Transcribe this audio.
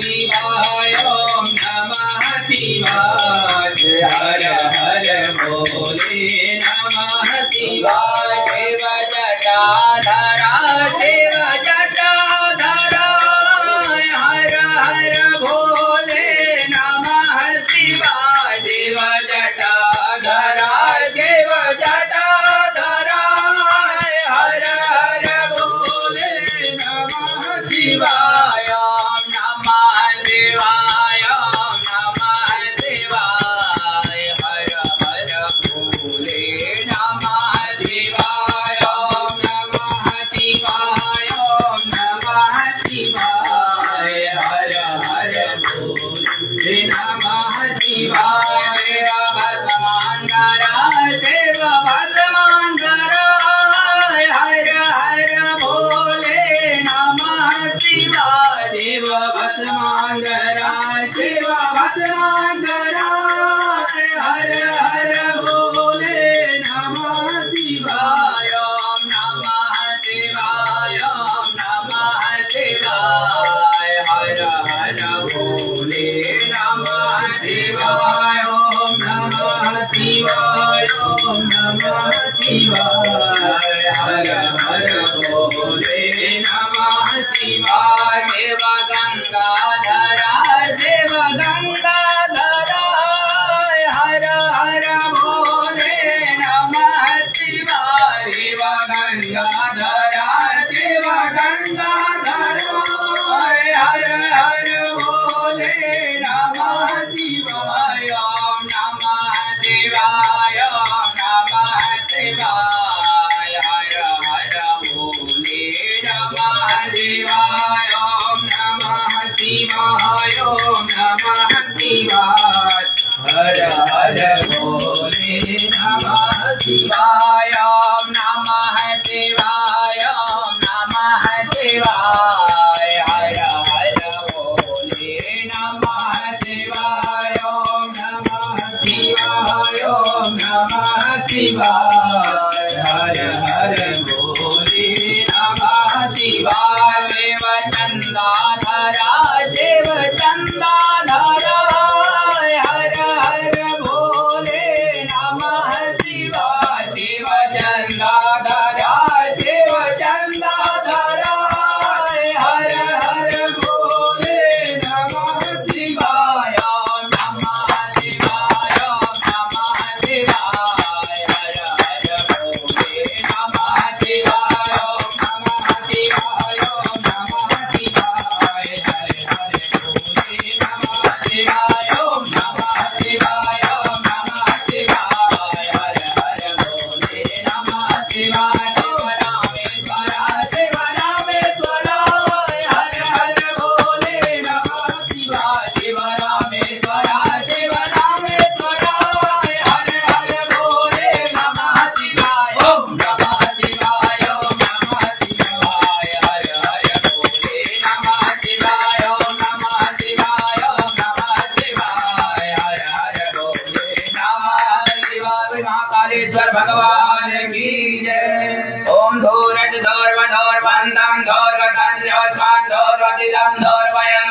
शिवाय ओम नमः शिवाय हर हर भोले नमः शिवाय देव जटाधरा देव जटाधरा हर हर भोले नमः शिवाय देव जटाधरा देव जटाधरा हर हर भोले नमः शिवाय ओम नमः शिवाय ओम नमः शिवाय हर हर भोले नमः शिवाय ओम नमः शिवाय ओम नमः शिवाय हर हर भोले नमः शिवाय देव भद्रमांगरा देव भद्रमांगरा हर हर भोले नमः शिवाय देव भद्रमांगरा देव भद्रमांगरा हर हर भोले नमः शिवाय ओम नमः शिवाय ओम नमः शिवाय हर हर भोले नमः शिवाय ओम नमः शिवाय ओम नमः शिवाय हर हर भोले नमः शिवाय देव गंगाधरा देव गंगाधरा हर हर भोले नमः शिवाय देव गंगाधरा देव गंगाधरा हर हर भोले नमः शिवाय ओम नमः शिवाय ओम नमः शिवाय हर हर भोले नमः शिवाय ओम नमः शिवाय ओम नमः शिवाय हर हर भोले नमः शिवाय ओम नमः शिवाय ओम नमः शिवाय हर हर भोले नमः शिवाय ओम नमः शिवाय ओम नमः शिवाय हर हर भोले नमः शिवाय देव चंदाधरा देव चंदाधरा हर हर भोले नमः शिवाय देव चंदाधरा देव चंदाधरा हर हर भोले नमः शिवाय ओम नमः शिवाय ओम नमः शिवाय हर हर भोले नमः शिवाय ओम नमः शिवाय ओम नमः शिवाय हर हर भोले नमः शिवाय ओम नमः शिवाय ओम नमः शिवाय हर हर भोले नमः शिवाय देव रामेश्वरा देव रामेश्वरा हर हर भोले नमः शिवाय देव रामेश्वरा देव रामेश्वरा हर हर भोले नमः शिवाय ओम नमः शिवाय ओम नमः शिवाय हर हर भोले नमः शिवाय ओम नमः शिवाय ओम नमः शिवाय हर हर भोले नमः शिवाय महाकालेश्वर भगवान की जय ओम धूरट धौर्व धौर्वंदम धौर्वतंजो स्वान धौर्वतिदम धौर्वयं